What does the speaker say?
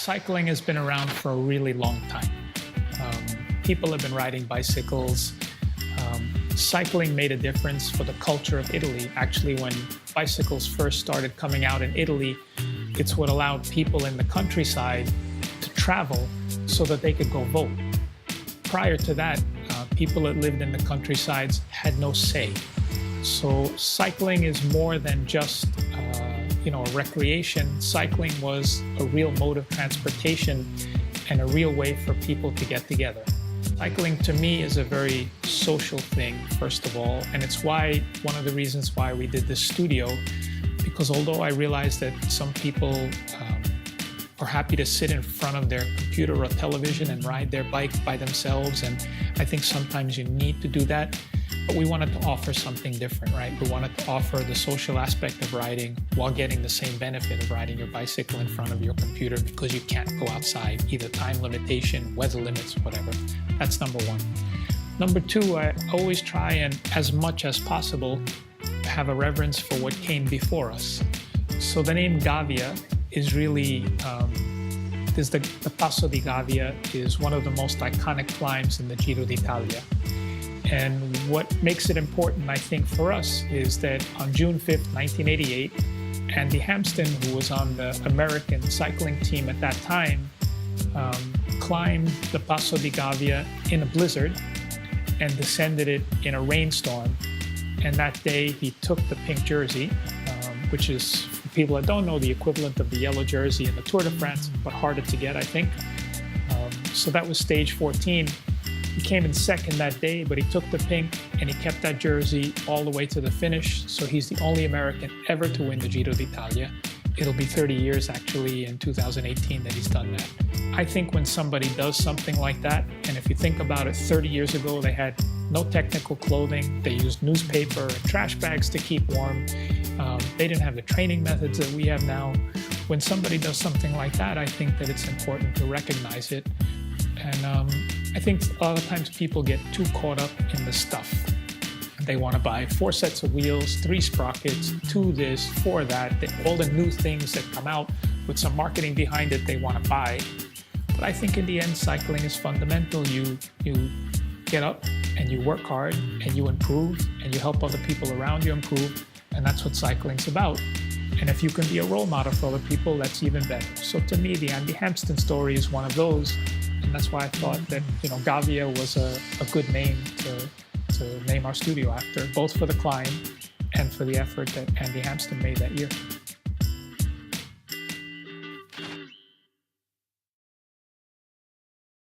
Cycling has been around for a really long time. People have been riding bicycles. Cycling made a difference for the culture of Italy. Actually, when bicycles first started coming out in Italy, it's what allowed people in the countryside to travel so that they could go vote. Prior to that, people that lived in the countrysides had no say. So cycling is more than just a recreation. Cycling was a real mode of transportation and a real way for people to get together. Cycling to me is a very social thing, first of all, and it's one of the reasons why we did this studio, because although I realize that some people are happy to sit in front of their computer or television and ride their bike by themselves, and I think sometimes you need to do that, but we wanted to offer something different, right? We wanted to offer the social aspect of riding while getting the same benefit of riding your bicycle in front of your computer because you can't go outside, either time limitation, weather limits, whatever. That's number one. Number two, I always try and, as much as possible, have a reverence for what came before us. So the name Gavia is really, the Passo di Gavia is one of the most iconic climbs in the Giro d'Italia. And what makes it important, I think, for us is that on June 5th, 1988, Andy Hampsten, who was on the American cycling team at that time, climbed the Passo di Gavia in a blizzard and descended it in a rainstorm. And that day, he took the pink jersey, which is, for people that don't know, the equivalent of the yellow jersey in the Tour de France, but harder to get, I think. So that was stage 14. He came in second that day, but he took the pink and he kept that jersey all the way to the finish. So he's the only American ever to win the Giro d'Italia. It'll be 30 years actually in 2018 that he's done that. I think when somebody does something like that, and if you think about it, 30 years ago, they had no technical clothing. They used newspaper and trash bags to keep warm. They didn't have the training methods that we have now. When somebody does something like that, I think that it's important to recognize it. And I think a lot of times people get too caught up in the stuff. They want to buy 4 sets of wheels, 3 sprockets, 2 this, 4 that. All the new things that come out with some marketing behind it, they want to buy. But I think in the end, cycling is fundamental. You get up and you work hard and you improve and you help other people around you improve. And that's what cycling's about. And if you can be a role model for other people, that's even better. So to me, the Andy Hampsten story is one of those. And that's why I thought that, Gavia was a good name to name our studio after, both for the climb and for the effort that Andy Hampsten made that year.